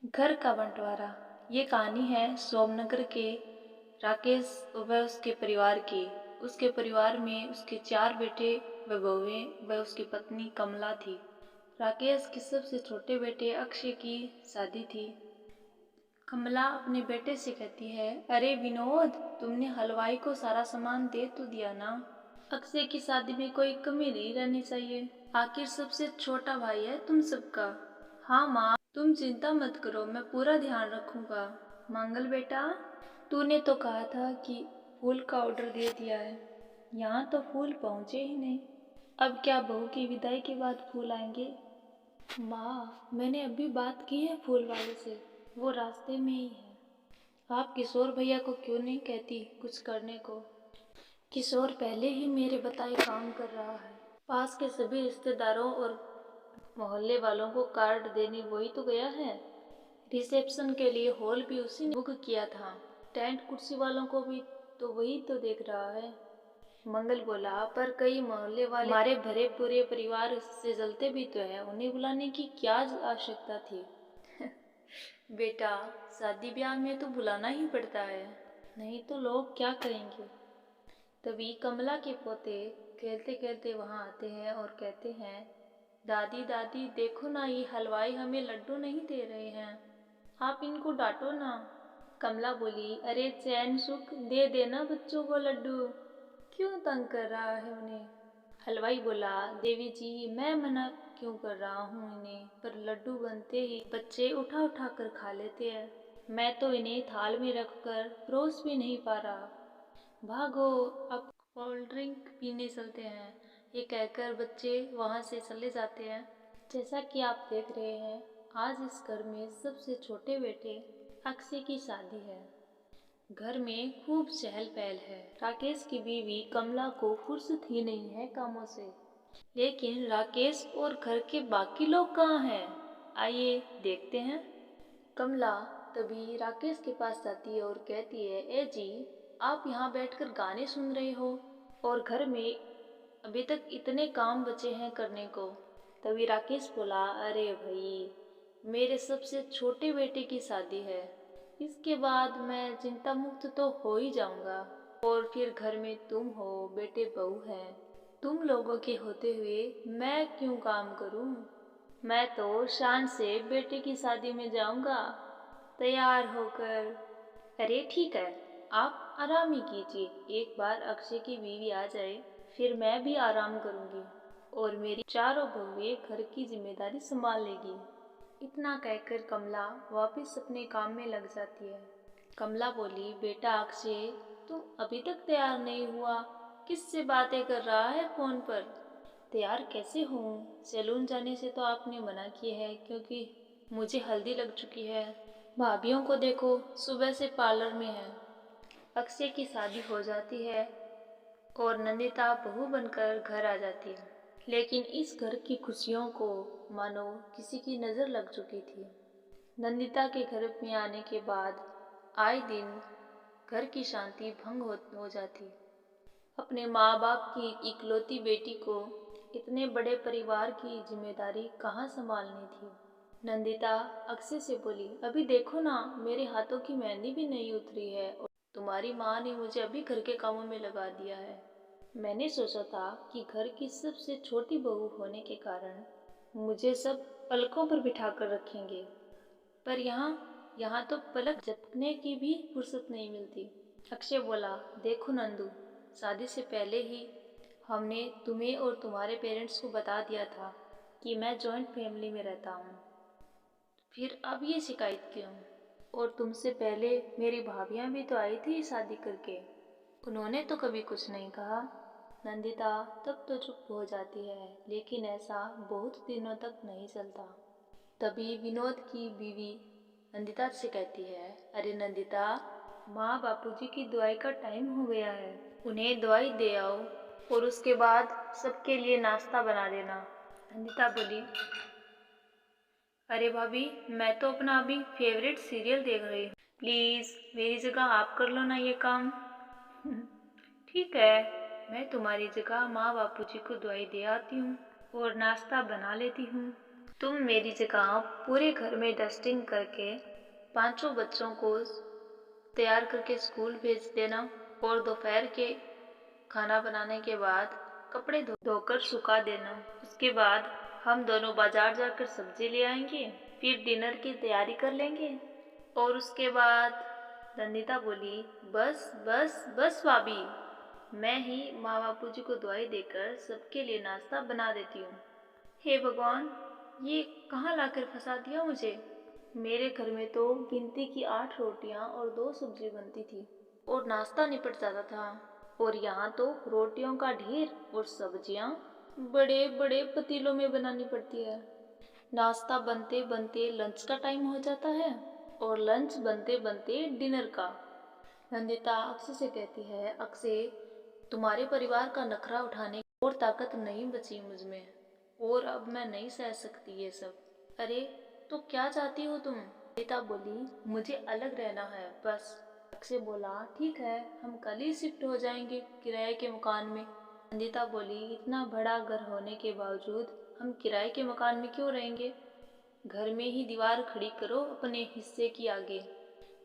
घर का बंटवारा। ये कहानी है सोमनगर के राकेश व उसके परिवार की। उसके परिवार में उसके 4 बेटे व बहुएं व उसकी पत्नी कमला थी। राकेश के सबसे छोटे बेटे अक्षय की शादी थी। कमला अपने बेटे से कहती है, अरे विनोद, तुमने हलवाई को सारा सामान दे तो दिया ना। अक्षय की शादी में कोई कमी नहीं रहनी चाहिए। आखिर सबसे छोटा भाई है तुम सबका। हाँ माँ, तुम चिंता मत करो, मैं पूरा ध्यान रखूंगा। मंगल बेटा, तूने तो कहा था कि फूल का ऑर्डर दे दिया है। यहाँ तो फूल पहुँचे ही नहीं। अब क्या बहू की विदाई के बाद फूल आएंगे? माँ, मैंने अभी बात की है फूल वाले से, वो रास्ते में ही है। आप किशोर भैया को क्यों नहीं कहती कुछ करने को? किशोर पहले ही मेरे बताए काम कर रहा है। पास के सभी रिश्तेदारों और मोहल्ले वालों को कार्ड देने वही तो गया है। रिसेप्शन के लिए हॉल भी उसी ने बुक किया था। टेंट कुर्सी वालों को भी तो वही तो देख रहा है। मंगल बोला, पर कई मोहल्ले वाले हमारे भरे पूरे परिवार से जलते भी तो है, उन्हें बुलाने की क्या आवश्यकता थी? बेटा, शादी ब्याह में तो बुलाना ही पड़ता है, नहीं तो लोग क्या कहेंगे। तभी कमला के पोते खेलते खेलते वहाँ आते हैं और कहते हैं, दादी दादी देखो ना, ये हलवाई हमें लड्डू नहीं दे रहे हैं, आप इनको डांटो ना। कमला बोली, अरे चैन सुख दे देना बच्चों को लड्डू, क्यों तंग कर रहा है उन्हें? हलवाई बोला, देवी जी, मैं मना क्यों कर रहा हूँ इन्हें, पर लड्डू बनते ही बच्चे उठा उठा कर खा लेते हैं। मैं तो इन्हें थाल में रखकर परोस भी नहीं पा रहा। भागो, अब कोल्ड ड्रिंक पीने चलते हैं। ये कहकर बच्चे वहाँ से चले जाते हैं। जैसा कि आप देख रहे हैं, आज इस घर में सबसे छोटे बेटे अक्षय की शादी है। घर में खूब चहल पहल है। राकेश की बीवी कमला को फुर्सत ही नहीं है कामों से। लेकिन राकेश और घर के बाकी लोग कहाँ हैं? आइए देखते हैं। कमला तभी राकेश के पास जाती है और कहती है, ए जी, आप यहाँ बैठकर गाने सुन रहे हो और घर में अभी तक इतने काम बचे हैं करने को। तभी राकेश बोला, अरे भाई, मेरे सबसे छोटे बेटे की शादी है, इसके बाद मैं चिंता मुक्त तो हो ही जाऊंगा। और फिर घर में तुम हो, बेटे बहू हैं, तुम लोगों के होते हुए मैं क्यों काम करूं? मैं तो शान से बेटे की शादी में जाऊंगा तैयार होकर। अरे ठीक है, आप आराम ही कीजिए, एक बार अक्षय की बीवी आ जाए फिर मैं भी आराम करूंगी और मेरी चारों बहुएं घर की जिम्मेदारी संभाल लेगी। इतना कहकर कमला वापस अपने काम में लग जाती है। कमला बोली, बेटा अक्षय, तुम अभी तक तैयार नहीं हुआ, किससे बातें कर रहा है फोन पर? तैयार कैसे हूँ? सैलून जाने से तो आपने मना किया है क्योंकि मुझे हल्दी लग चुकी है। भाभियों को देखो, सुबह से पार्लर में है। अक्षय की शादी हो जाती है और नंदिता बहू बनकर घर आ जाती है। लेकिन इस घर की खुशियों को मानो किसी की नज़र लग चुकी थी। नंदिता के घर में आने के बाद आए दिन घर की शांति भंग हो जाती। अपने माँ बाप की इकलौती बेटी को इतने बड़े परिवार की जिम्मेदारी कहाँ संभालनी थी। नंदिता अक्षय से बोली, अभी देखो ना, मेरे हाथों की मेहंदी भी नहीं उतरी है और तुम्हारी माँ ने मुझे अभी घर के कामों में लगा दिया है। मैंने सोचा था कि घर की सबसे छोटी बहू होने के कारण मुझे सब पलकों पर बिठाकर रखेंगे, पर यहाँ तो पलक झपकने की भी फुर्सत नहीं मिलती। अक्षय बोला, देखो नंदू, शादी से पहले ही हमने तुम्हें और तुम्हारे पेरेंट्स को बता दिया था कि मैं जॉइंट फैमिली में रहता हूँ, फिर अब ये शिकायत क्यों? और तुमसे पहले मेरी भाभियाँ भी तो आई थी शादी करके, उन्होंने तो कभी कुछ नहीं कहा। नंदिता तब तो चुप हो जाती है, लेकिन ऐसा बहुत दिनों तक नहीं चलता। तभी विनोद की बीवी नंदिता से कहती है, अरे नंदिता, माँ बापूजी की दवाई का टाइम हो गया है, उन्हें दवाई दे आओ और उसके बाद सबके लिए नाश्ता बना देना। नंदिता बोली, अरे भाभी, मैं तो अपना अभी फेवरेट सीरियल देख रही हूँ, प्लीज़ मेरी जगह आप कर लो ना ये काम। ठीक है, मैं तुम्हारी जगह माँ बापूजी को दवाई दे आती हूँ और नाश्ता बना लेती हूँ। तुम मेरी जगह पूरे घर में डस्टिंग करके पांचों बच्चों को तैयार करके स्कूल भेज देना और दोपहर के खाना बनाने के बाद कपड़े धोकर सुखा देना। उसके बाद हम दोनों बाजार जाकर सब्जी ले आएंगे, फिर डिनर की तैयारी कर लेंगे। और उसके बाद नंदिता बोली, बस बस बस भाभी, मैं ही माँ बापू जी को दवाई देकर सबके लिए नाश्ता बना देती हूँ। हे भगवान, ये कहाँ लाकर फंसा दिया मुझे। मेरे घर में तो गिनती की 8 रोटियां और 2 सब्जी बनती थी और नाश्ता निपट जाता था, और यहाँ तो रोटियों का ढेर और सब्जियां बड़े बड़े पतीलों में बनानी पड़ती है। नाश्ता बनते बनते लंच का टाइम हो जाता है और लंच बनते बनते डिनर का। नंदिता अक्षय से कहती है, अक्षय, तुम्हारे परिवार का नखरा उठाने की और ताकत नहीं बची मुझ में, और अब मैं नहीं सह सकती ये सब। अरे तो क्या चाहती हो तुम? नंदिता बोली, मुझे अलग रहना है बस। अक्षय बोला, ठीक है, हम कल ही शिफ्ट हो जाएंगे किराए के मकान में। नंदिता बोली, इतना बड़ा घर होने के बावजूद हम किराए के मकान में क्यों रहेंगे? घर में ही दीवार खड़ी करो अपने हिस्से की आगे।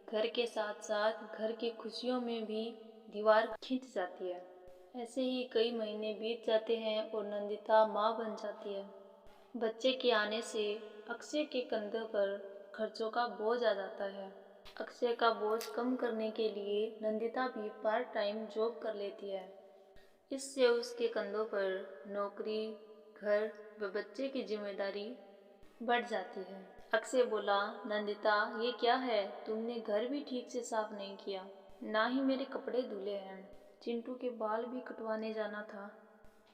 घर के साथ साथ घर की खुशियों में भी दीवार खिंच जाती है। ऐसे ही कई महीने बीत जाते हैं और नंदिता माँ बन जाती है। बच्चे के आने से अक्षय के कंधों पर खर्चों का बोझ आ जाता है। अक्षय का बोझ कम करने के लिए नंदिता भी पार्ट टाइम जॉब कर लेती है। इससे उसके कंधों पर नौकरी, घर व बच्चे की जिम्मेदारी बढ़ जाती है। अक्षय बोला, नंदिता, ये क्या है? तुमने घर भी ठीक से साफ नहीं किया, ना ही मेरे कपड़े धुले हैं। चिंटू के बाल भी कटवाने जाना था,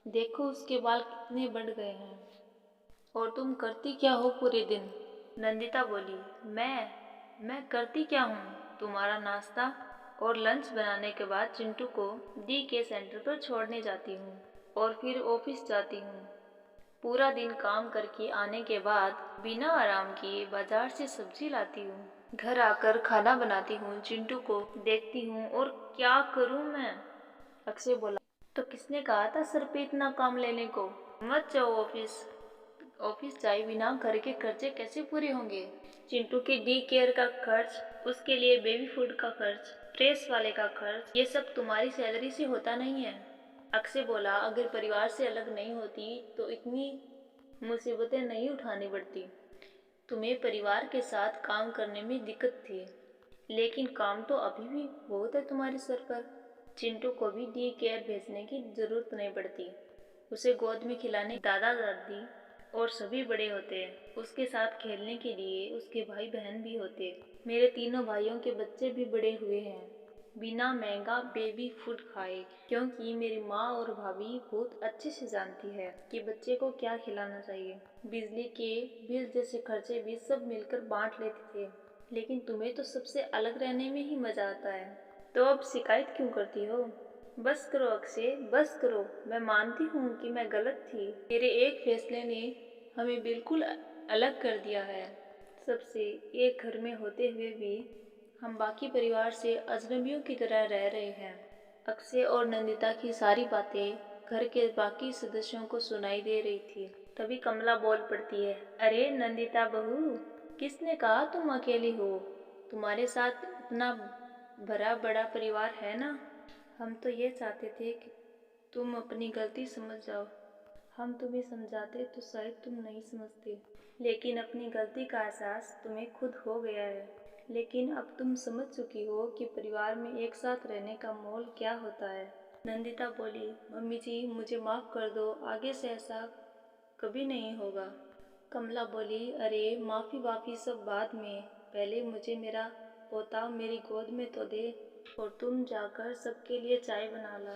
देखो उसके बाल कितने बढ़ गए हैं। और तुम करती क्या हो पूरे दिन? नंदिता बोली, मैं करती क्या हूँ? तुम्हारा नाश्ता और लंच बनाने के बाद चिंटू को डी के सेंटर पर छोड़ने जाती हूँ और फिर ऑफिस जाती हूँ। पूरा दिन काम करके आने के बाद बिना आराम किए बाजार से सब्जी लाती हूँ। घर आकर खाना बनाती हूँ, चिंटू को देखती हूँ, और क्या करूँ मैं? अक्षय बोला, तो किसने कहा था सर पे इतना काम लेने को? मत जाओ ऑफिस। ऑफिस जाए बिना घर के खर्चे कैसे पूरे होंगे? चिंटू के डी केयर का खर्च, उसके लिए बेबी फूड का खर्च, प्रेस वाले का खर्च, ये सब तुम्हारी सैलरी से होता नहीं है। अक्षय बोला, अगर परिवार से अलग नहीं होती तो इतनी मुसीबतें नहीं उठानी पड़ती। तुम्हें परिवार के साथ काम करने में दिक्कत थी, लेकिन काम तो अभी भी बहुत है तुम्हारे सर पर। चिंटू को भी डी केयर भेजने की जरूरत नहीं पड़ती। उसे गोद में खिलाने दादा दादी और सभी बड़े होते हैं। उसके साथ खेलने के लिए उसके भाई बहन भी होते। मेरे तीनों भाइयों के बच्चे भी बड़े हुए हैं बिना महंगा बेबी फूड खाए, क्योंकि मेरी माँ और भाभी बहुत अच्छे से जानती है कि बच्चे को क्या खिलाना चाहिए। बिजली के बिल जैसे खर्चे भी सब मिलकर बांट लेते थे। लेकिन तुम्हें तो सबसे अलग रहने में ही मजा आता है, तो अब शिकायत क्यों करती हो? बस करो अक्षय, बस करो। मैं मानती हूँ कि मैं गलत थी। मेरे एक फैसले ने हमें बिल्कुल अलग कर दिया है सबसे। एक घर में होते हुए भी हम बाकी परिवार से अजनबियों की तरह रह रहे हैं। अक्षय और नंदिता की सारी बातें घर के बाकी सदस्यों को सुनाई दे रही थी। तभी कमला बोल पड़ती है, अरे नंदिता बहू, किसने कहा तुम अकेली हो? तुम्हारे साथ इतना भरा बड़ा परिवार है ना। हम तो ये चाहते थे कि तुम अपनी गलती समझ जाओ। हम तुम्हें समझाते तो शायद तुम नहीं समझते, लेकिन अपनी गलती का एहसास तुम्हें खुद हो गया है। लेकिन अब तुम समझ चुकी हो कि परिवार में एक साथ रहने का मोल क्या होता है। नंदिता बोली, मम्मी जी, मुझे माफ़ कर दो, आगे से ऐसा कभी नहीं होगा। कमला बोली, अरे माफ़ी वाफ़ी सब बाद में, पहले मुझे मेरा पोता मेरी गोद में तो दे, और तुम जाकर सबके लिए चाय बना ला।